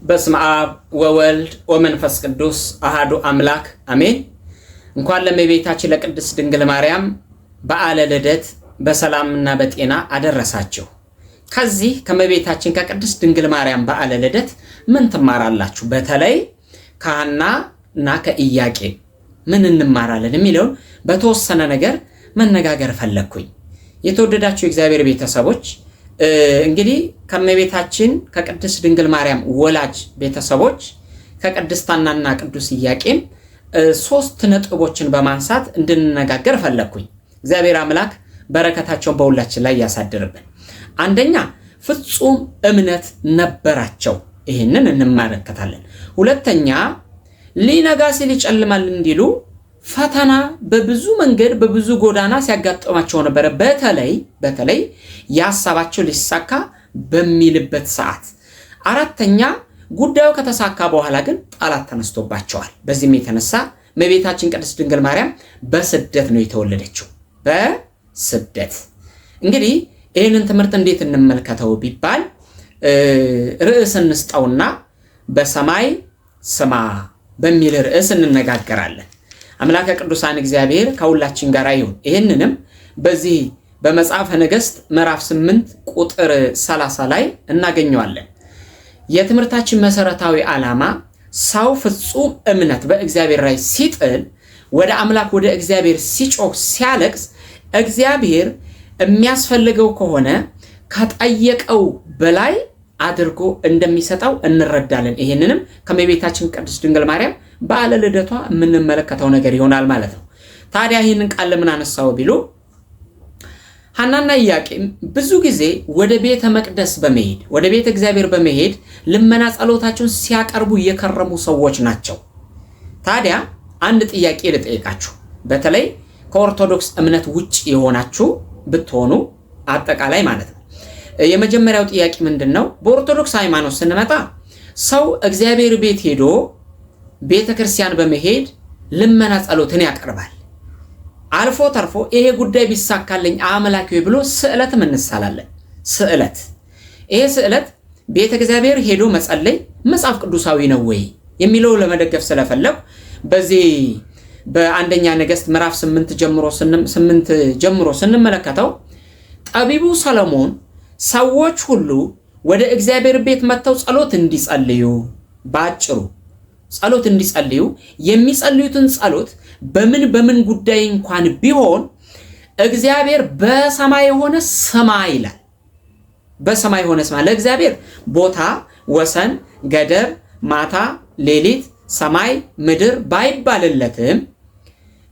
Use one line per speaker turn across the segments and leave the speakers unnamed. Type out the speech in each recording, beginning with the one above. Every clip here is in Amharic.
በስመ አብ ወወልድ ወመንፈስ ቅዱስ አሃዱ አምላክ አሜን። እንኳን ለእመቤታችን ለቅድስት ድንግል ማርያም በዓለ ልደት በሰላምና በጤና አደረሳችሁ። ከዚህ ከእመቤታችን ከቅድስት ድንግል ማርያም በዓለ ልደት ምን ትማራላችሁ? በተለይ ከሐናና ከኢያቄም ምን እንማራለን የሚለውን በተወሰነ ነገር መነጋገር ፈለኩኝ። የተወደዳችሁ የእግዚአብሔር ቤተሰቦች እንግዲህ ከእመቤታችን ከቅድስት ድንግል ማርያም ወላጅ ቤተሰቦች ከቅድስት ሐናና ቅዱስ ኢያቄም ሶስት ነጥቦችን በማንሳት እንድንነጋገር ፈለኩኝ። እግዚአብሔር አምላክ በረከታቸውን በሁላችን ላይ ያሳድርብን። አንደኛ ፍጹም እምነት ነበራቸው፣ ይህንን እንመለከታለን። ሁለተኛ ሊነጋ ሲል ይጨልማል እንዲሉ ፈተና በብዙ መንገድ በብዙ ጎዳና ሲያጋጥማቸው ነበር። በተለይ ያሳባቸው ሊሳካ በሚልበት ሰዓት። አራተኛ ጉዳዩ ከተሳካ በኋላ ግን ጠላት ተነስቶባቸዋል። በዚህም የተነሳ እመቤታችን ቅድስት ድንግል ማርያም በስደት ነው የተወለደችው። በስደት እንግዲህ ይህንን ትምህርት እንዴት እንመልከተው ቢባል ርዕስ እንስጠውና በሰማይ ስማ በሚል ርዕስ እንነጋገራለን። አምላከ ቅዱሳን እግዚአብሔር ከሁላችን ጋር ይሁን። ይህንንም በዚህ በመጽሐፈ ነገሥት ምዕራፍ 8 ቁጥር 30 ላይ እናገኘዋለን። የትምህርታችን መሰረታዊ ዓላማ ሰው ፍጹም እምነት በእግዚአብሔር ላይ ሲጥል፣ ወደ አምላክ ወደ እግዚአብሔር ሲጮህ ሲያለቅስ፣ እግዚአብሔር የሚያስፈልገው ከሆነ ከጠየቀው በላይ አድርጎ እንደሚሰጠው እንረዳለን። ይሄንንም ከእመቤታችን ቅድስት ድንግል ማርያም በዓለ ልደቷ የምንመለከተው ነገር ይሆናል ማለት ነው። ታዲያ ይህንን ቃል ለምን አነሳው ቢሉ ሐናና ኢያቄም ብዙ ጊዜ ወደ ቤተ መቅደስ በመሄድ ወደ ቤተ እግዚአብሔር በመሄድ ልመና ጸሎታቸውን ሲያቀርቡ የከረሙ ሰዎች ናቸው። ታዲያ አንድ ጥያቄ ልጠይቃችሁ። በተለይ ከኦርቶዶክስ እምነት ውጭ የሆናችሁ ብትሆኑ አጠቃላይ ማለት ነው። የመጀመሪያው ጥያቄ ምንድነው? በኦርቶዶክስ ሃይማኖት ስንመጣ ሰው እግዚአብሔር ቤት ሄዶ ቤተ ክርስቲያን በመሄድ ልመና ጸሎትን ያቀርባል። አልፎ ተርፎ ይሄ ጉዳይ ቢሳካልኝ አምላኬ ብሎ ስዕለትም እንሳላለን። ይሄ ስዕለት ቤተ እግዚአብሔር ሄዶ መጸለይ መጽሐፍ ቅዱሳዊ ነው ወይ የሚለው ለመደገፍ ስለፈለኩ በዚህ በአንደኛ ነገሥት ምዕራፍ 8 ጀምሮ ስንመለከተው ጠቢቡ ሰሎሞን ሰዎች ሁሉ ወደ እግዚአብሔር ቤት መጥተው ጸሎት እንዲጸልዩ፣ ባጭሩ ጸሎት እንዲጸልዩ የሚጸልዩትን ጸሎት በምን ጉዳይ እንኳን ቢሆን እግዚአብሔር በሰማይ የሆነ ስማ ይላል። በሰማይ የሆነ ስማ። ለእግዚአብሔር ቦታ፣ ወሰን፣ ገደብ፣ ማታ፣ ሌሊት፣ ሰማይ፣ ምድር ባይባልለትም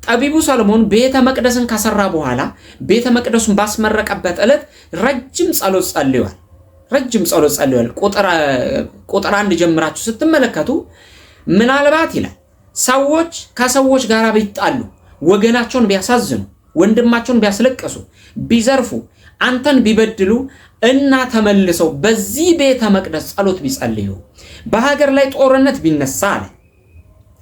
ጠቢቡ ሰሎሞን ቤተ መቅደስን ከሰራ በኋላ ቤተ መቅደሱን ባስመረቀበት ዕለት ረጅም ጸሎት ጸልዩዋል። ቁጥር 1 ጀምራችሁ ስትመለከቱ ምናልባት ይላል ሰዎች ከሰዎች ጋር ቢጣሉ፣ ወገናቸውን ቢያሳዝኑ፣ ወንድማቸውን ቢያስለቅሱ፣ ቢዘርፉ፣ አንተን ቢበድሉ እና ተመልሰው በዚህ ቤተ መቅደስ ጸሎት ቢጸልዩ፣ በሀገር ላይ ጦርነት ቢነሳ አለ።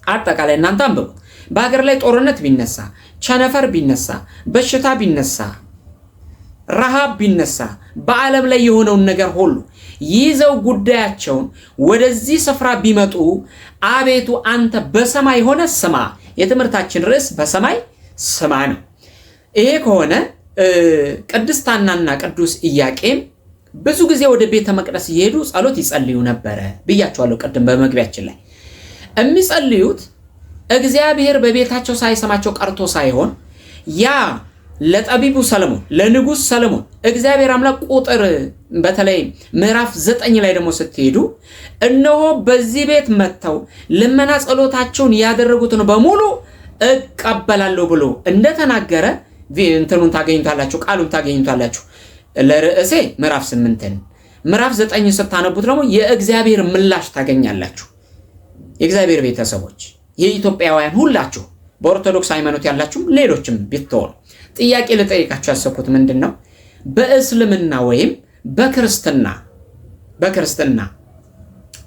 አጠቃላይ እናንተ አንብቡት። በሀገር ላይ ጦርነት ቢነሳ፣ ቸነፈር ቢነሳ፣ በሽታ ቢነሳ፣ ረሃብ ቢነሳ፣ በዓለም ላይ የሆነውን ነገር ሁሉ ይዘው ጉዳያቸውን ወደዚህ ስፍራ ቢመጡ አቤቱ አንተ በሰማይ ሆነ ስማ። የትምህርታችን ርዕስ በሰማይ ስማ ነው። ይሄ ከሆነ ቅድስት ሐናና ቅዱስ ኢያቄም ብዙ ጊዜ ወደ ቤተ መቅደስ እየሄዱ ጸሎት ይጸልዩ ነበረ ብያቸዋለሁ ቅድም በመግቢያችን ላይ። የሚጸልዩት እግዚአብሔር በቤታቸው ሳይሰማቸው ቀርቶ ሳይሆን ያ ለጠቢቡ ሰለሞን ለንጉስ ሰለሞን እግዚአብሔር አምላክ ቁጥር በተለይ ምዕራፍ 9 ላይ ደግሞ ስትሄዱ እነሆ በዚህ ቤት መጥተው ልመና ጸሎታቸውን ያደረጉትን በሙሉ እቀበላለሁ ብሎ እንደተናገረ እንትኑን ታገኙታላችሁ፣ ቃሉን ታገኙታላችሁ። ለርዕሴ ምዕራፍ 8ን ምዕራፍ 9 ስታነቡት ደግሞ የእግዚአብሔር ምላሽ ታገኛላችሁ። የእግዚአብሔር ቤተሰቦች የኢትዮጵያውያን ሁላችሁ በኦርቶዶክስ ሃይማኖት ያላችሁ ሌሎችም ብትሆኑ ጥያቄ ልጠይቃችሁ ያሰብኩት ምንድነው? በእስልምና ወይም በክርስትና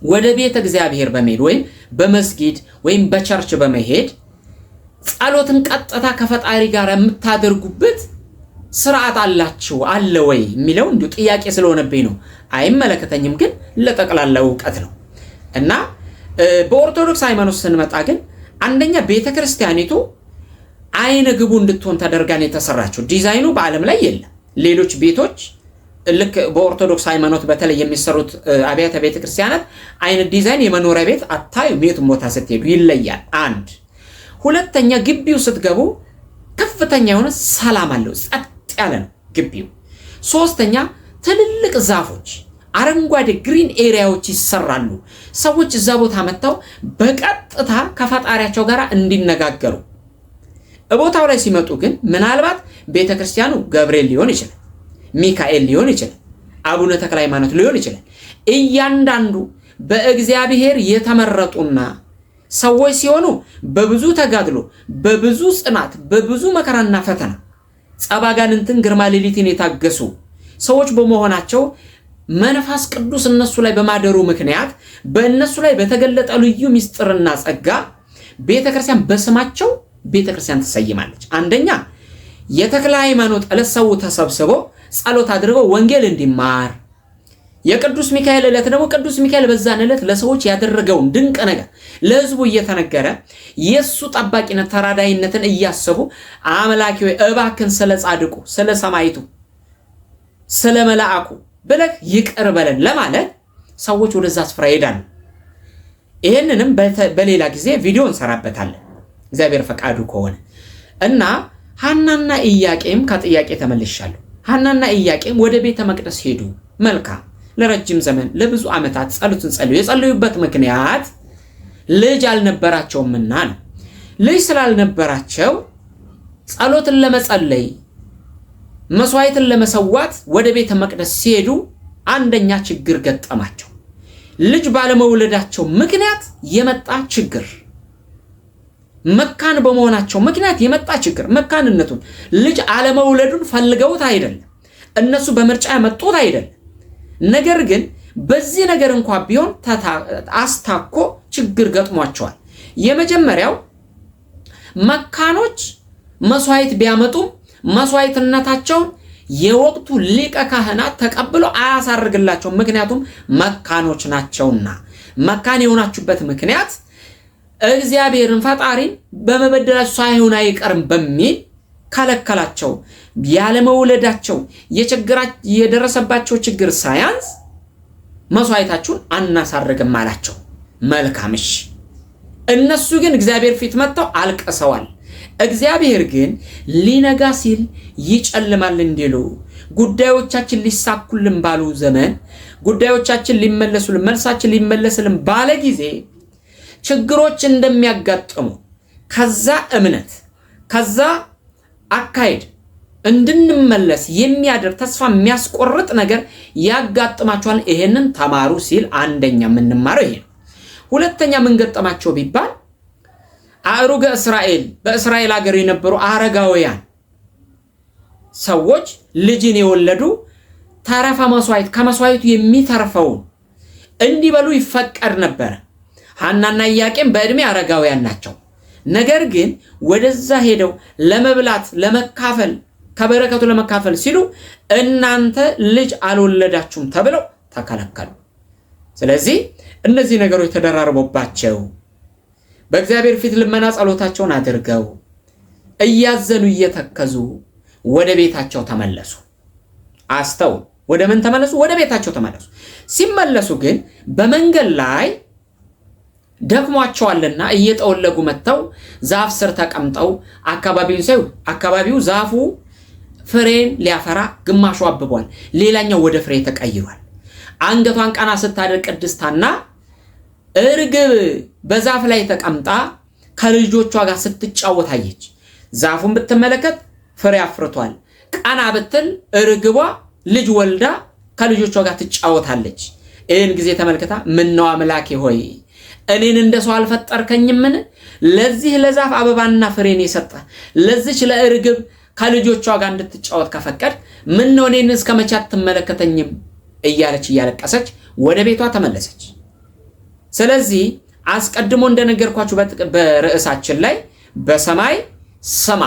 ወደ ቤተ እግዚአብሔር በመሄድ ወይም በመስጊድ ወይም በቸርች በመሄድ ጸሎትን ቀጥታ ከፈጣሪ ጋር የምታደርጉበት ስርዓት አላችሁ አለ ወይ የሚለው እንዲሁ ጥያቄ ስለሆነብኝ ነው። አይመለከተኝም፣ ግን ለጠቅላላ ዕውቀት ነው። እና በኦርቶዶክስ ሃይማኖት ስንመጣ ግን አንደኛ ቤተክርስቲያኒቱ አይነ ግቡ እንድትሆን ተደርጋን የተሰራችው ዲዛይኑ በዓለም ላይ የለም። ሌሎች ቤቶች ልክ በኦርቶዶክስ ሃይማኖት በተለይ የሚሰሩት አብያተ ቤተክርስቲያናት አይነት ዲዛይን የመኖሪያ ቤት አታዩም። የትም ቦታ ስትሄዱ ይለያል። አንድ ሁለተኛ ግቢው ስትገቡ ከፍተኛ የሆነ ሰላም አለው፣ ጸጥ ያለ ነው ግቢው። ሶስተኛ ትልልቅ ዛፎች አረንጓዴ ግሪን ኤሪያዎች ይሰራሉ። ሰዎች እዛ ቦታ መጥተው በቀጥታ ከፈጣሪያቸው ጋር እንዲነጋገሩ። ቦታው ላይ ሲመጡ ግን ምናልባት ቤተክርስቲያኑ ገብርኤል ሊሆን ይችላል፣ ሚካኤል ሊሆን ይችላል፣ አቡነ ተክለ ሃይማኖት ሊሆን ይችላል። እያንዳንዱ በእግዚአብሔር የተመረጡና ሰዎች ሲሆኑ በብዙ ተጋድሎ፣ በብዙ ጽናት፣ በብዙ መከራና ፈተና ጸባጋንንትን ግርማ ሌሊትን የታገሱ ሰዎች በመሆናቸው መንፈስ ቅዱስ እነሱ ላይ በማደሩ ምክንያት በእነሱ ላይ በተገለጠ ልዩ ምስጢርና ጸጋ ቤተክርስቲያን በስማቸው ቤተክርስቲያን ተሰይማለች። አንደኛ የተክለ ሃይማኖት ዕለት ሰው ተሰብስቦ ጸሎት አድርገው ወንጌል እንዲማር፣ የቅዱስ ሚካኤል ዕለት ደግሞ ቅዱስ ሚካኤል በዛን ዕለት ለሰዎች ያደረገውን ድንቅ ነገር ለሕዝቡ እየተነገረ የሱ ጠባቂነት ተራዳይነትን እያሰቡ አምላኪ ሆይ እባክን ስለ ጻድቁ፣ ስለ ሰማይቱ፣ ስለ መልአኩ ብለህ ይቅር በለን ለማለት ሰዎች ወደዛ ስፍራ ይሄዳሉ። ይሄንንም በሌላ ጊዜ ቪዲዮ እንሰራበታለን እግዚአብሔር ፈቃዱ ከሆነ እና ሐናና ኢያቄም ከጥያቄ ተመልሻለሁ። ሐናና ኢያቄም ወደ ቤተ መቅደስ ሄዱ። መልካም። ለረጅም ዘመን ለብዙ ዓመታት ጸሎትን ጸልዩ። የጸለዩበት ምክንያት ልጅ አልነበራቸውምና ነው። ልጅ ስላልነበራቸው ጸሎትን ለመጸለይ መስዋዕትን ለመሰዋት ወደ ቤተ መቅደስ ሲሄዱ አንደኛ ችግር ገጠማቸው። ልጅ ባለመውለዳቸው ምክንያት የመጣ ችግር፣ መካን በመሆናቸው ምክንያት የመጣ ችግር። መካንነቱን ልጅ አለመውለዱን ፈልገውት አይደለም፣ እነሱ በምርጫ ያመጡት አይደለም። ነገር ግን በዚህ ነገር እንኳን ቢሆን አስታኮ ችግር ገጥሟቸዋል። የመጀመሪያው መካኖች መስዋዕት ቢያመጡም መስዋዕትነታቸውን የወቅቱ ሊቀ ካህናት ተቀብሎ አያሳርግላቸው። ምክንያቱም መካኖች ናቸውና። መካን የሆናችሁበት ምክንያት እግዚአብሔርን ፈጣሪን በመበደላቸው ሳይሆን አይቀርም በሚል ከለከላቸው። ያለመውለዳቸው የደረሰባቸው ችግር ሳያንስ መስዋዕታችሁን አናሳርግም አላቸው። መልካምሽ። እነሱ ግን እግዚአብሔር ፊት መጥተው አልቀሰዋል። እግዚአብሔር ግን ሊነጋ ሲል ይጨልማል እንዲሉ ጉዳዮቻችን ሊሳኩልን ባሉ ዘመን ጉዳዮቻችን ሊመለሱልን መልሳችን ሊመለስልን ባለ ጊዜ ችግሮች እንደሚያጋጥሙ ከዛ እምነት ከዛ አካሄድ እንድንመለስ የሚያደርግ ተስፋ የሚያስቆርጥ ነገር ያጋጥማቸዋል። ይሄንን ተማሩ ሲል አንደኛ የምንማረው ይሄ ነው። ሁለተኛ ምን ገጠማቸው ቢባል አእሩገ እስራኤል በእስራኤል ሀገር የነበሩ አረጋውያን ሰዎች ልጅን የወለዱ ተረፈ መስዋዕት ከመስዋዕቱ የሚተርፈውን እንዲበሉ ይፈቀድ ነበር። ሐናና ኢያቄም በእድሜ አረጋውያን ናቸው። ነገር ግን ወደዛ ሄደው ለመብላት ለመካፈል ከበረከቱ ለመካፈል ሲሉ እናንተ ልጅ አልወለዳችሁም ተብለው ተከለከሉ። ስለዚህ እነዚህ ነገሮች ተደራርቦባቸው በእግዚአብሔር ፊት ልመና ጸሎታቸውን አድርገው እያዘኑ እየተከዙ ወደ ቤታቸው ተመለሱ። አስተው ወደ ምን ተመለሱ? ወደ ቤታቸው ተመለሱ። ሲመለሱ ግን በመንገድ ላይ ደክሟቸዋልና እየጠወለጉ መጥተው ዛፍ ስር ተቀምጠው አካባቢውን ሳዩ አካባቢው ዛፉ ፍሬን ሊያፈራ ግማሹ አብቧል፣ ሌላኛው ወደ ፍሬ ተቀይሯል። አንገቷን ቀና ስታደርግ ቅድስታና እርግብ በዛፍ ላይ ተቀምጣ ከልጆቿ ጋር ስትጫወት አየች። ዛፉን ብትመለከት ፍሬ አፍርቷል። ቀና ብትል እርግቧ ልጅ ወልዳ ከልጆቿ ጋር ትጫወታለች። ይህን ጊዜ ተመልክታ ምነው አምላኬ ሆይ እኔን እንደሰው አልፈጠርከኝምን? ለዚህ ለዛፍ አበባና ፍሬን የሰጠ ለዚች ለእርግብ ከልጆቿ ጋር እንድትጫወት ከፈቀድ ምነው እኔን እስከመቼ አትመለከተኝም? እያለች እያለቀሰች ወደ ቤቷ ተመለሰች። ስለዚህ አስቀድሞ እንደነገርኳችሁ በርዕሳችን ላይ በሰማይ ስማ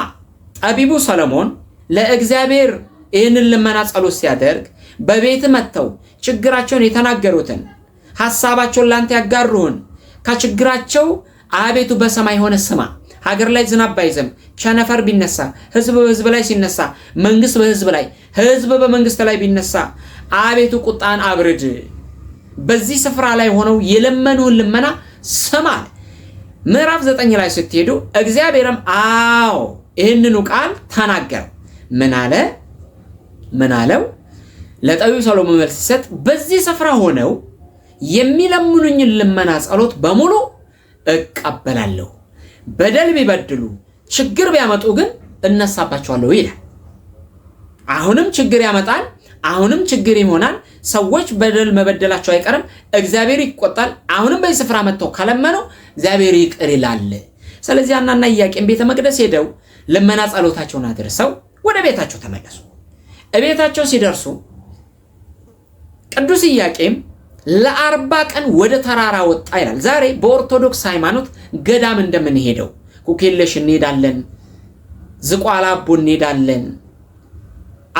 ጠቢቡ ሰለሞን ለእግዚአብሔር ይህንን ልመና ጸሎት ሲያደርግ በቤት መጥተው ችግራቸውን የተናገሩትን ሐሳባቸውን ላንተ ያጋሩን። ከችግራቸው አቤቱ በሰማይ ሆነ ስማ። ሀገር ላይ ዝናብ ባይዘንብ ቸነፈር ቢነሳ ህዝብ በህዝብ ላይ ሲነሳ መንግስት በህዝብ ላይ ህዝብ በመንግስት ላይ ቢነሳ አቤቱ ቁጣን አብርድ። በዚህ ስፍራ ላይ ሆነው የለመኑን ልመና ስማ። ምዕራፍ 9 ላይ ስትሄዱ እግዚአብሔርም አዎ ይህንኑ ቃል ተናገረ። ምን አለው? ለጠቢቡ ሰሎሞን መልስ ሲሰጥ በዚህ ስፍራ ሆነው የሚለምኑኝን ልመና ጸሎት በሙሉ እቀበላለሁ። በደል ቢበድሉ ችግር ቢያመጡ ግን እነሳባቸዋለሁ ይላል። አሁንም ችግር ያመጣል፣ አሁንም ችግር ይሆናል። ሰዎች በደል መበደላቸው አይቀርም፣ እግዚአብሔር ይቆጣል። አሁንም በዚህ ስፍራ መጥተው ከለመነው እግዚአብሔር ይቅር ይላል። ስለዚህ ሐናና ኢያቄም ቤተ መቅደስ ሄደው ልመና ጸሎታቸውን አድርሰው ወደ ቤታቸው ተመለሱ። እቤታቸው ሲደርሱ ቅዱስ ኢያቄም ለ40 ቀን ወደ ተራራ ወጣ ይላል። ዛሬ በኦርቶዶክስ ሃይማኖት ገዳም እንደምንሄደው ኩክየለሽ እንሄዳለን፣ ዝቋላ አቦ እንሄዳለን፣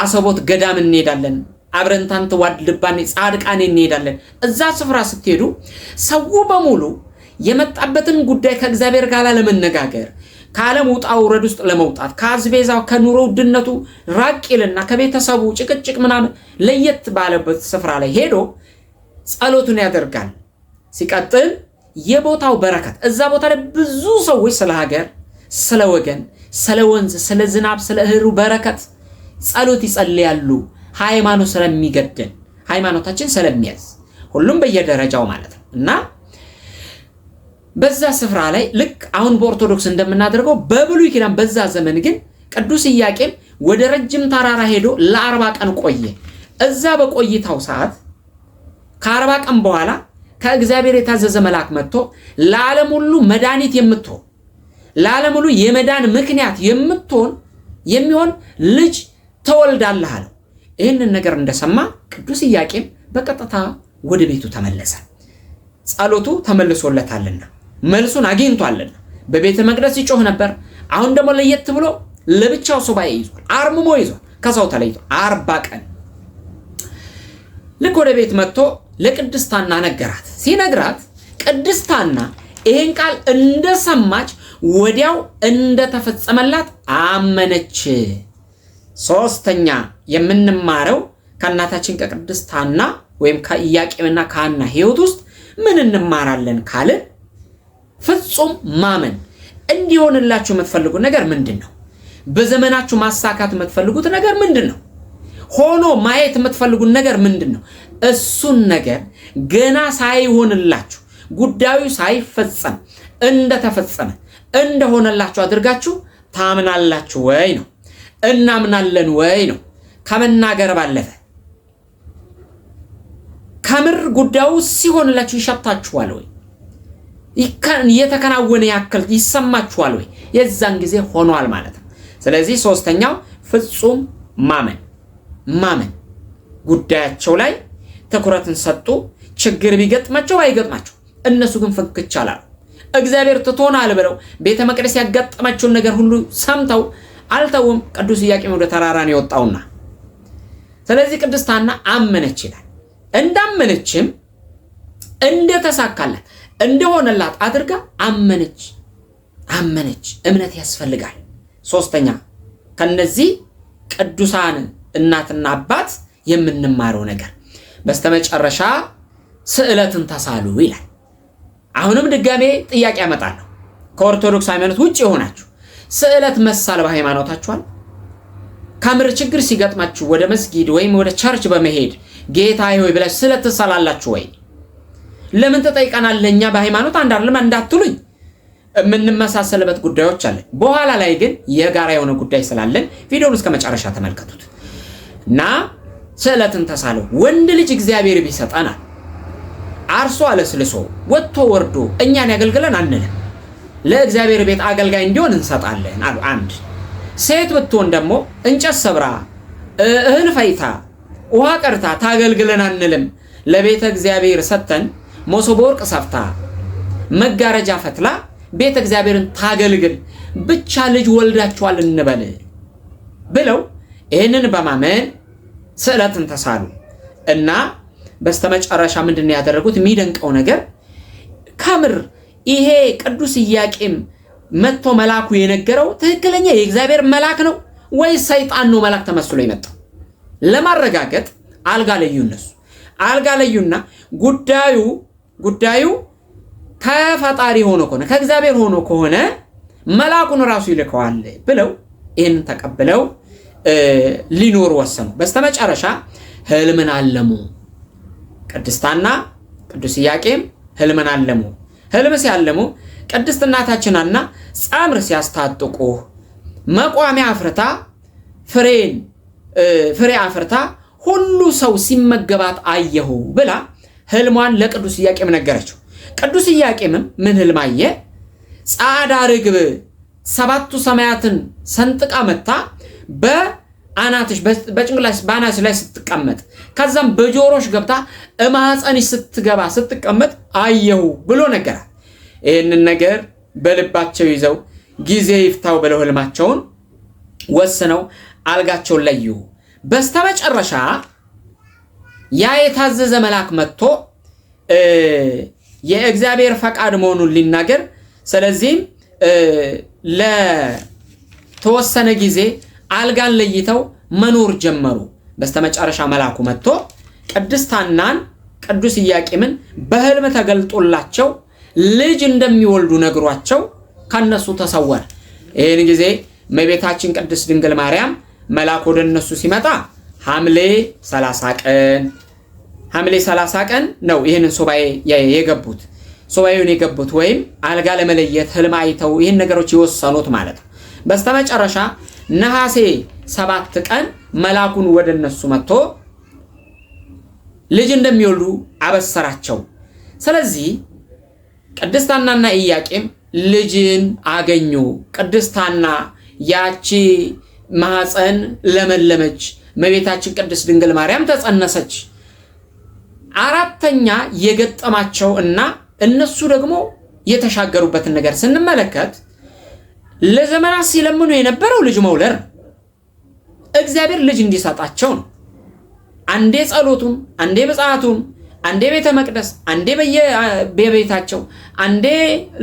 አሰቦት ገዳም እንሄዳለን፣ አብረንታንት ዋድልባኔ ጻድቃኔ እንሄዳለን። እዛ ስፍራ ስትሄዱ ሰው በሙሉ የመጣበትን ጉዳይ ከእግዚአብሔር ጋር ለመነጋገር ከዓለም ውጣ ውረድ ውስጥ ለመውጣት ከአዝቤዛው ከኑሮ ውድነቱ ራቅ ይልና ከቤተሰቡ ጭቅጭቅ ምናምን ለየት ባለበት ስፍራ ላይ ሄዶ ጸሎቱን ያደርጋል። ሲቀጥል የቦታው በረከት እዛ ቦታ ላይ ብዙ ሰዎች ስለ ሀገር፣ ስለ ወገን፣ ስለ ወንዝ፣ ስለ ዝናብ፣ ስለ እህሉ በረከት ጸሎት ይጸልያሉ። ሃይማኖት ስለሚገደን ሃይማኖታችን ስለሚያዝ ሁሉም በየደረጃው ማለት ነው። እና በዛ ስፍራ ላይ ልክ አሁን በኦርቶዶክስ እንደምናደርገው በብሉይ ኪዳን በዛ ዘመን ግን ቅዱስ ኢያቄም ወደ ረጅም ተራራ ሄዶ ለ40 ቀን ቆየ። እዛ በቆይታው ሰዓት ከ40 ቀን በኋላ ከእግዚአብሔር የታዘዘ መልአክ መጥቶ ለዓለም ሁሉ መድኃኒት የምትሆን ለዓለም ሁሉ የመዳን ምክንያት የሚሆን ልጅ ተወልዳለህ አለው። ይህንን ነገር እንደሰማ ቅዱስ ኢያቄም በቀጥታ ወደ ቤቱ ተመለሰ። ጸሎቱ ተመልሶለታልና መልሱን አግኝቷልና በቤተ መቅደስ ይጮህ ነበር። አሁን ደግሞ ለየት ብሎ ለብቻው ሱባኤ ይዟል፣ አርምሞ ይዟል። ከሰው ተለይቶ 40 ቀን ልክ ወደ ቤት መጥቶ ለቅድስት ሐና ነገራት። ሲነግራት ቅድስት ሐና ይሄን ቃል እንደሰማች ወዲያው እንደተፈጸመላት አመነች። ሶስተኛ የምንማረው ከእናታችን ከቅድስት ሐና ወይም ከኢያቄምና ከሐና ሕይወት ውስጥ ምን እንማራለን ካልን ፍጹም ማመን። እንዲሆንላችሁ የምትፈልጉት ነገር ምንድነው? በዘመናችሁ ማሳካት የምትፈልጉት ነገር ምንድነው? ሆኖ ማየት የምትፈልጉት ነገር ምንድነው? እሱን ነገር ገና ሳይሆንላችሁ ጉዳዩ ሳይፈጸም እንደተፈጸመ እንደሆነላችሁ አድርጋችሁ ታምናላችሁ ወይ ነው? እናምናለን ወይ ነው? ከመናገር ባለፈ ከምር ጉዳዩ ሲሆንላችሁ ይሸታችኋል ወይ? የተከናወነ ያክል ይሰማችኋል ወይ? የዛን ጊዜ ሆኗል ማለት ነው። ስለዚህ ሶስተኛው ፍጹም ማመን ጉዳያቸው ላይ ትኩረትን ሰጡ። ችግር ቢገጥማቸው ባይገጥማቸው እነሱ ግን ፍንክች አላሉ። እግዚአብሔር ትቶናል ብለው ቤተ መቅደስ ያጋጠማቸውን ነገር ሁሉ ሰምተው አልተውም። ቅዱስ ኢያቄም ወደ ተራራ ነው የወጣውና ስለዚህ ቅድስት ሐና አመነች ይላል። እንዳመነችም እንደተሳካላት እንደሆነላት አድርጋ አመነች። እምነት ያስፈልጋል። ሶስተኛ ከነዚህ ቅዱሳን እናትና አባት የምንማረው ነገር በስተመጨረሻ ስዕለትን ተሳሉ ይላል። አሁንም ድጋሜ ጥያቄ ያመጣለሁ። ከኦርቶዶክስ ሃይማኖት ውጭ የሆናችሁ ስዕለት መሳል በሃይማኖታችኋል? ከምር ችግር ሲገጥማችሁ ወደ መስጊድ ወይም ወደ ቸርች በመሄድ ጌታዬ ሆይ ብላችሁ ስዕለት ትሳላላችሁ ወይ? ለምን ተጠይቀናል? እኛ በሃይማኖት አንድ አይደለም እንዳትሉኝ የምንመሳሰልበት ጉዳዮች አለ። በኋላ ላይ ግን የጋራ የሆነ ጉዳይ ስላለን ቪዲዮውን እስከ መጨረሻ ተመልከቱት እና ስዕለትን ተሳሉ። ወንድ ልጅ እግዚአብሔር ቢሰጠናል አርሶ አለስልሶ ወጥቶ ወርዶ እኛን ያገልግለን አንልም። ለእግዚአብሔር ቤት አገልጋይ እንዲሆን እንሰጣለን አሉ። አንድ ሴት ብትሆን ደግሞ እንጨት ሰብራ እህል ፈይታ ውሃ ቀርታ ታገልግለን አንልም። ለቤተ እግዚአብሔር ሰተን መሶበ ወርቅ ሰፍታ መጋረጃ ፈትላ ቤተ እግዚአብሔርን ታገልግል ብቻ ልጅ ወልዳችኋል እንበል ብለው ይህንን በማመን ስዕለትን ተሳሉ እና በስተመጨረሻ ምንድነው ያደረጉት? የሚደንቀው ነገር ከምር ይሄ ቅዱስ ኢያቄም መጥቶ መልአኩ የነገረው ትክክለኛ የእግዚአብሔር መልአክ ነው ወይስ ሰይጣን ነው መልአክ ተመስሎ የመጣው? ለማረጋገጥ አልጋ ለዩ። እነሱ አልጋ ለዩና ጉዳዩ ከፈጣሪ ሆኖ ከሆነ ከእግዚአብሔር ሆኖ ከሆነ መልአኩን ራሱ ይልከዋል ብለው ይሄንን ተቀብለው ሊኖር ወሰኑ። በስተመጨረሻ ህልምን አለሙ። ቅድስት ሐና ቅዱስ ኢያቄም ህልምን አለሙ። ህልም ሲያለሙ ቅድስት እናታችን ሐና ጻምር ሲያስታጥቁ መቋሚያ አፍርታ ፍሬ አፍርታ ሁሉ ሰው ሲመገባት አየሁ ብላ ህልሟን ለቅዱስ ኢያቄም ነገረችው። ቅዱስ ኢያቄምም ምን ህልም አየ? ጻዕዳ ርግብ 7ቱ ሰማያትን ሰንጥቃ መታ በአናትሽ በጭንቅላሽ በአናትሽ ላይ ስትቀመጥ ከዛም በጆሮሽ ገብታ ማህፀንሽ ስትቀመጥ አየሁ ብሎ ነገራት። ይህንን ነገር በልባቸው ይዘው ጊዜ ይፍታው ብለው ህልማቸውን ወስነው አልጋቸውን ለዩ። በስተመጨረሻ ያ የታዘዘ መልአክ መጥቶ የእግዚአብሔር ፈቃድ መሆኑን ሊናገር፣ ስለዚህም ለተወሰነ ጊዜ አልጋን ለይተው መኖር ጀመሩ። በስተመጨረሻ መልአኩ መጥቶ ቅድስት ሐናን ቅዱስ ኢያቄምን በህልም ተገልጦላቸው ልጅ እንደሚወልዱ ነግሯቸው ከነሱ ተሰወረ። ይህን ጊዜ እመቤታችን ቅድስት ድንግል ማርያም መልአክ ወደ እነሱ ሲመጣ ሐምሌ 30 ቀን ነው ይህንን ሱባኤ የገቡት። ሱባኤውን የገቡት ወይም አልጋ ለመለየት ህልም አይተው ይህን ነገሮች የወሰኑት ማለት ነው። በስተመጨረሻ ነሐሴ 7 ቀን መልአኩን ወደ እነሱ መጥቶ ልጅ እንደሚወልዱ አበሰራቸው። ስለዚህ ቅድስት ሐናና ኢያቄም ልጅን አገኙ። ቅድስት ሐና ያቺ ማህፀን ለመለመች፣ እመቤታችን ቅድስት ድንግል ማርያም ተጸነሰች። አራተኛ የገጠማቸው እና እነሱ ደግሞ የተሻገሩበትን ነገር ስንመለከት ለዘመናት ሲለምኑ የነበረው ልጅ መውለድ ነው። እግዚአብሔር ልጅ እንዲሰጣቸው ነው። አንዴ ጸሎቱን፣ አንዴ ምጽአቱን፣ አንዴ ቤተ መቅደስ፣ አንዴ በየቤታቸው፣ አንዴ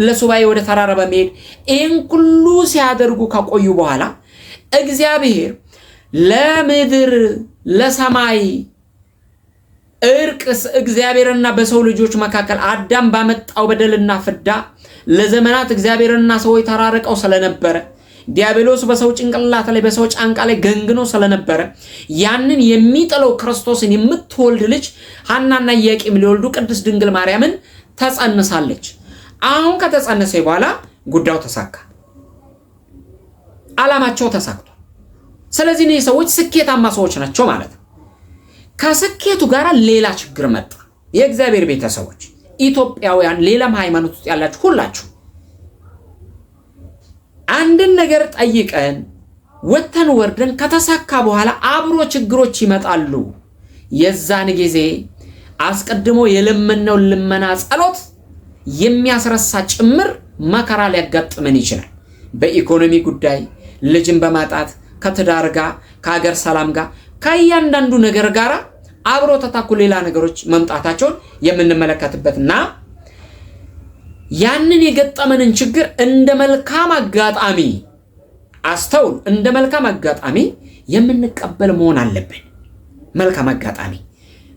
ለሱባኤ ወደ ተራራ በመሄድ ይህን ሁሉ ሲያደርጉ ከቆዩ በኋላ እግዚአብሔር ለምድር ለሰማይ እርቅስ እግዚአብሔርና በሰው ልጆች መካከል አዳም ባመጣው በደልና ፍዳ ለዘመናት እግዚአብሔርና ሰዎች ተራርቀው ስለነበረ ዲያብሎስ በሰው ጭንቅላት ላይ በሰው ጫንቃ ላይ ገንግኖ ስለነበረ ያንን የሚጥለው ክርስቶስን የምትወልድ ልጅ ሐናና ኢያቄም ሊወልዱ ቅድስት ድንግል ማርያምን ተጸንሳለች። አሁን ከተጸነሰ በኋላ ጉዳዩ ተሳካ፣ ዓላማቸው ተሳክቷል። ስለዚህ እነዚህ ሰዎች ስኬታማ ሰዎች ናቸው ማለት ነው። ከስኬቱ ጋር ሌላ ችግር መጣ። የእግዚአብሔር ቤተሰቦች ኢትዮጵያውያን፣ ሌላም ሃይማኖት ውስጥ ያላችሁ ሁላችሁ አንድን ነገር ጠይቀን ወተን ወርደን ከተሳካ በኋላ አብሮ ችግሮች ይመጣሉ። የዛን ጊዜ አስቀድሞ የለመነው ልመና ጸሎት የሚያስረሳ ጭምር መከራ ሊያጋጥመን ይችላል። በኢኮኖሚ ጉዳይ፣ ልጅን በማጣት፣ ከትዳር ጋር፣ ከሀገር ሰላም ጋር፣ ከእያንዳንዱ ነገር ጋር አብሮ ተታኩ ሌላ ነገሮች መምጣታቸውን የምንመለከትበትና ያንን የገጠመንን ችግር እንደ መልካም አጋጣሚ አስተውል፣ እንደ መልካም አጋጣሚ የምንቀበል መሆን አለብን። መልካም አጋጣሚ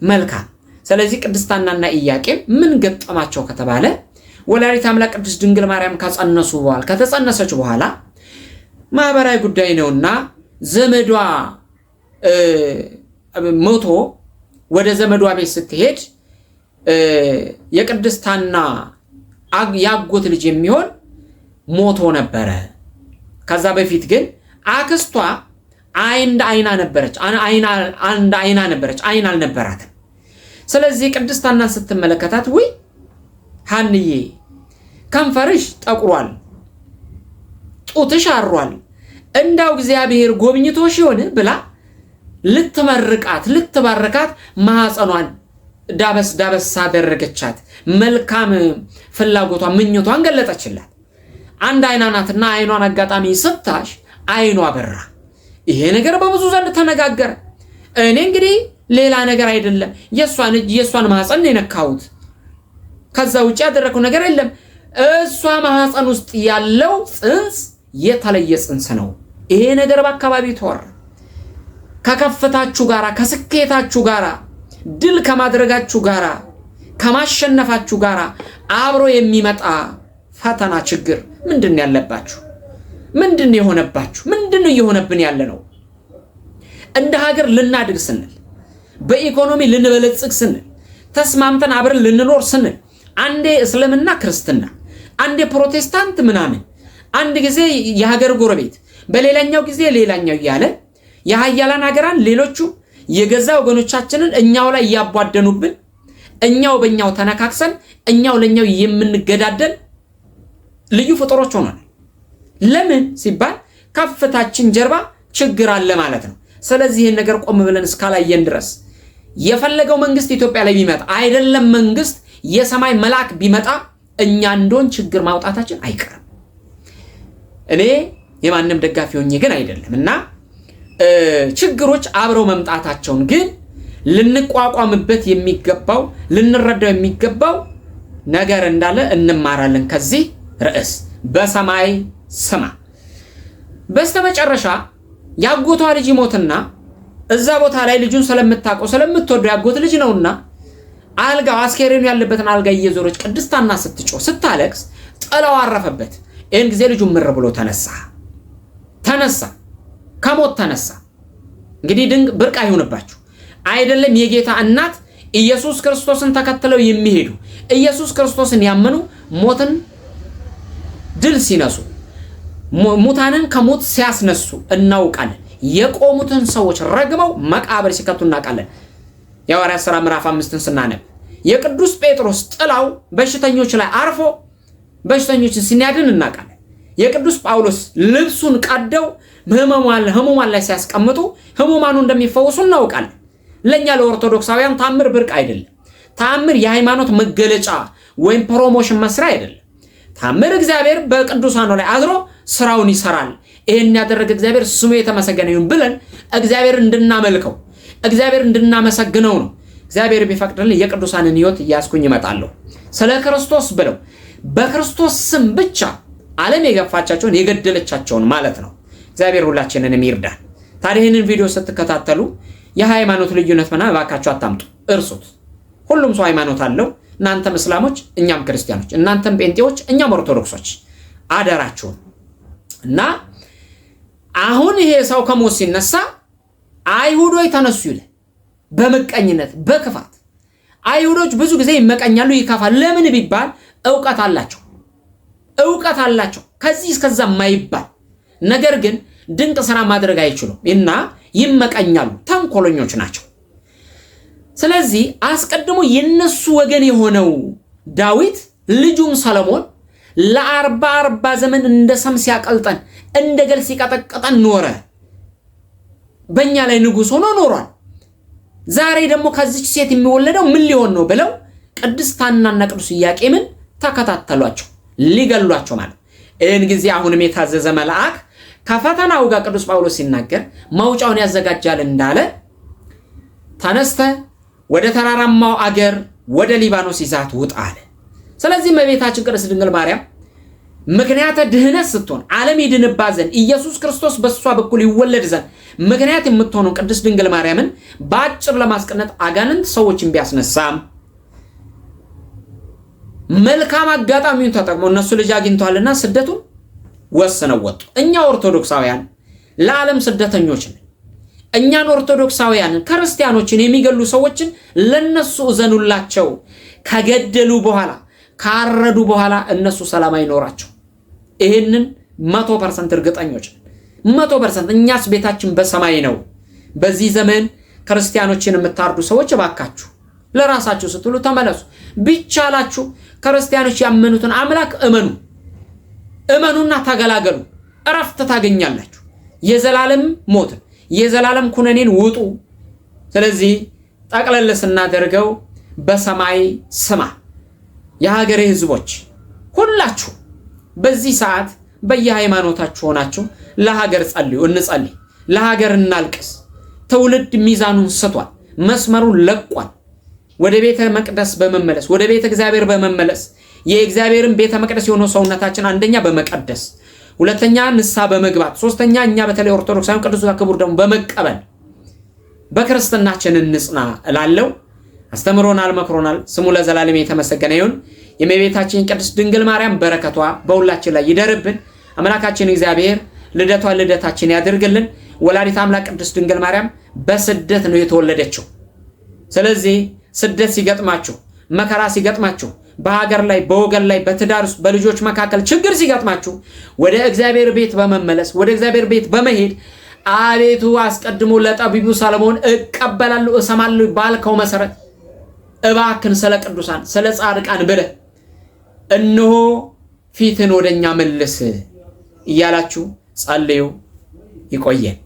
መልካም። ስለዚህ ቅድስት ሐናና ኢያቄም ምን ገጠማቸው ከተባለ ወላዲተ አምላክ ቅድስት ድንግል ማርያም ከተጸነሰች በኋላ ማህበራዊ ጉዳይ ነውና ዘመዷ ሞቶ ወደ ዘመዷ ቤት ስትሄድ የቅድስት ሐና ያጎት ልጅ የሚሆን ሞቶ ነበረ። ከዛ በፊት ግን አክስቷ አይን ነበረች፣ አይን አልነበራትም። ስለዚህ ቅድስት ሐናን ስትመለከታት ወይ ሐንዬ ከንፈርሽ ጠቁሯል፣ ጡትሽ አሯል፣ እንዳው እግዚአብሔር ጎብኝቶሽ ይሆን ብላ ልትባርካት ማህፀኗን ዳበስ አደረገቻት። መልካም ፍላጎቷ ምኞቷን ገለጠችላት። አንድ አይናናትና አይኗን አጋጣሚ ስታሽ አይኗ በራ። ይሄ ነገር በብዙ ዘንድ ተነጋገረ። እኔ እንግዲህ ሌላ ነገር አይደለም። የሷን እጅ የሷን ማህፀን የነካሁት ከዛ ውጪ ያደረኩት ነገር የለም። እሷ ማህፀን ውስጥ ያለው ጽንስ የተለየ ጽንስ ነው። ይሄ ነገር በአካባቢው ተወራ። ከከፍታችሁ ጋራ ከስኬታችሁ ጋራ ድል ከማድረጋችሁ ጋራ ከማሸነፋችሁ ጋራ አብሮ የሚመጣ ፈተና ችግር ምንድነው ያለባችሁ? ምንድነው የሆነባችሁ? ምንድነው እየሆነብን ያለ ነው? እንደ ሀገር ልናድግ ስንል በኢኮኖሚ ልንበለጽግ ስንል ተስማምተን አብረን ልንኖር ስንል አንዴ እስልምና ክርስትና፣ አንዴ ፕሮቴስታንት ምናምን፣ አንድ ጊዜ የሀገር ጎረቤት በሌላኛው ጊዜ ሌላኛው እያለ የሀያላን ሀገራን ሌሎቹ የገዛ ወገኖቻችንን እኛው ላይ ያቧደኑብን፣ እኛው በእኛው ተነካክሰን እኛው ለኛው የምንገዳደል ልዩ ፍጥሮች ሆነናል። ለምን ሲባል ከፍታችን ጀርባ ችግር አለ ማለት ነው። ስለዚህ ይህን ነገር ቆም ብለን እስካላየን ድረስ የፈለገው መንግስት ኢትዮጵያ ላይ ቢመጣ አይደለም መንግስት የሰማይ መልአክ ቢመጣ እኛ እንደሆን ችግር ማውጣታችን አይቀርም። እኔ የማንም ደጋፊ ሆኜ ግን አይደለም እና ችግሮች አብረው መምጣታቸውን ግን ልንቋቋምበት የሚገባው ልንረዳው የሚገባው ነገር እንዳለ እንማራለን ከዚህ ርዕስ። በሰማይ ስማ። በስተመጨረሻ ያጎቷ ልጅ ሞትና እዛ ቦታ ላይ ልጁን ስለምታውቀው ስለምትወደው ያጎት ልጅ ነውና አልጋው አስከሬኑ ያለበትን አልጋ እየዞረች ቅድስታና ስትጮህ ስታለቅስ ጥላው አረፈበት። ይህን ጊዜ ልጁ ምር ብሎ ተነሳ፣ ከሞት ተነሳ። እንግዲህ ድንቅ ብርቅ አይሆንባችሁ አይደለም። የጌታ እናት ኢየሱስ ክርስቶስን ተከትለው የሚሄዱ ኢየሱስ ክርስቶስን ያመኑ ሞትን ድል ሲነሱ ሙታንን ከሞት ሲያስነሱ እናውቃለን። የቆሙትን ሰዎች ረግመው መቃብር ሲከቱ እናውቃለን። የሐዋርያት ሥራ ምዕራፍ 5ን ስናነብ የቅዱስ ጴጥሮስ ጥላው በሽተኞች ላይ አርፎ በሽተኞችን ሲያድን እናውቃለን። የቅዱስ ጳውሎስ ልብሱን ቀደው ህሙማን ላይ ሲያስቀምጡ ህሙማኑ እንደሚፈወሱ እናውቃለን። ለኛ ለኦርቶዶክሳውያን ታምር ብርቅ አይደለም። ታምር የሃይማኖት መገለጫ ወይም ፕሮሞሽን መስሪያ አይደለም። ታምር እግዚአብሔር በቅዱሳኑ ላይ አድሮ ስራውን ይሰራል። ይሄን ያደረገ እግዚአብሔር ስሙ የተመሰገነ ይሁን ብለን እግዚአብሔር እንድናመልከው እግዚአብሔር እንድናመሰግነው ነው። እግዚአብሔር ቢፈቅድልን የቅዱሳንን ሕይወት እያስኩኝ እመጣለሁ። ስለ ክርስቶስ ብለው በክርስቶስ ስም ብቻ ዓለም የገፋቻቸውን የገደለቻቸውን ማለት ነው። እግዚአብሔር ሁላችንንም ይርዳን። ታዲያ ይህንን ቪዲዮ ስትከታተሉ የሃይማኖት ልዩነት ምናምን እባካችሁ አታምጡ፣ እርሱት። ሁሉም ሰው ሃይማኖት አለው። እናንተም እስላሞች፣ እኛም ክርስቲያኖች፣ እናንተም ጴንጤዎች፣ እኛም ኦርቶዶክሶች አደራችሁን እና አሁን ይሄ ሰው ከሞት ሲነሳ አይሁዶች ተነሱ ይላል። በመቀኝነት በክፋት አይሁዶች ብዙ ጊዜ ይመቀኛሉ፣ ይካፋሉ። ለምን ቢባል ዕውቀት አላቸው ከዚህ እስከዛ ማይባል ነገር ግን ድንቅ ስራ ማድረግ አይችሉም እና ይመቀኛሉ። ተንኮለኞች ናቸው። ስለዚህ አስቀድሞ የነሱ ወገን የሆነው ዳዊት ልጁም ሰሎሞን ለ40 ዘመን እንደ ሰም ሲያቀልጠን እንደ ገል ሲቀጠቀጠን ኖረ። በእኛ ላይ ንጉሥ ሆኖ ኖሯል። ዛሬ ደግሞ ከዚች ሴት የሚወለደው ምን ሊሆን ነው ብለው ቅድስት ሐናና ቅዱስ ኢያቄምን ተከታተሏቸው ሊገሏቸው ማለት። ይህን ጊዜ አሁንም የታዘዘ መልአክ ከፈተናው ጋር ቅዱስ ጳውሎስ ሲናገር መውጫውን ያዘጋጃል እንዳለ ተነስተ ወደ ተራራማው አገር ወደ ሊባኖስ ይዛት ውጣ አለ። ስለዚህ እመቤታችን ቅድስት ድንግል ማርያም ምክንያተ ድህነት ስትሆን ዓለም ይድንባት ዘንድ ኢየሱስ ክርስቶስ በሷ በኩል ይወለድ ዘንድ ምክንያት የምትሆነው ቅድስት ድንግል ማርያምን በአጭር ለማስቀነጥ አጋንንት ሰዎችን ቢያስነሳም መልካም አጋጣሚውን ተጠቅመው እነሱ ልጅ አግኝተዋልና ስደቱን ወስነው ወጡ። እኛ ኦርቶዶክሳውያን ለዓለም ስደተኞች ነን። እኛን ኦርቶዶክሳውያንን ክርስቲያኖችን የሚገሉ ሰዎችን ለነሱ እዘኑላቸው። ከገደሉ በኋላ ካረዱ በኋላ እነሱ ሰላም አይኖራቸው። ይሄንን 100% እርግጠኞች ነን። 100% እኛስ ቤታችን በሰማይ ነው። በዚህ ዘመን ክርስቲያኖችን የምታርዱ ሰዎች እባካችሁ ለራሳችሁ ስትሉ ተመለሱ። ቢቻላችሁ ክርስቲያኖች ያመኑትን አምላክ እመኑና ተገላገሉ። እረፍት ታገኛላችሁ። የዘላለም ሞት የዘላለም ኩነኔን ውጡ። ስለዚህ ጠቅለል ስናደርገው በሰማይ ስማ። የሀገሬ ህዝቦች ሁላችሁ በዚህ ሰዓት በየሃይማኖታችሁ ሆናችሁ ለሀገር ጸልዩ፣ እንጸልይ፣ ለሀገር እናልቅስ። ትውልድ ሚዛኑን ስቷል፣ መስመሩን ለቋል። ወደ ቤተ መቅደስ በመመለስ ወደ ቤተ እግዚአብሔር በመመለስ የእግዚአብሔርን ቤተ መቅደስ የሆነው ሰውነታችን አንደኛ በመቀደስ ሁለተኛ ንስሐ በመግባት ሶስተኛ እኛ በተለይ ኦርቶዶክሳውያን ቅዱስ ክቡር ደግሞ በመቀበል በክርስትናችን እንጽና እላለሁ። አስተምሮናል፣ መክሮናል። ስሙ ለዘላለም የተመሰገነ ይሁን። የእመቤታችን ቅድስት ድንግል ማርያም በረከቷ በሁላችን ላይ ይደርብን። አምላካችን እግዚአብሔር ልደታችን ያድርግልን። ወላዲተ አምላክ ቅድስት ድንግል ማርያም በስደት ነው የተወለደችው። ስለዚህ ስደት ሲገጥማችሁ፣ መከራ ሲገጥማችሁ፣ በሀገር ላይ በወገን ላይ በትዳር ውስጥ በልጆች መካከል ችግር ሲገጥማችሁ ወደ እግዚአብሔር ቤት በመመለስ ወደ እግዚአብሔር ቤት በመሄድ አቤቱ አስቀድሞ ለጠቢቡ ሰለሞን እቀበላለሁ እሰማለሁ ባልከው መሰረት እባክን ስለ ቅዱሳን ስለ ጻድቃን ብለህ እነሆ ፊትን ወደኛ መልስ እያላችሁ ጸልዩ። ይቆየን።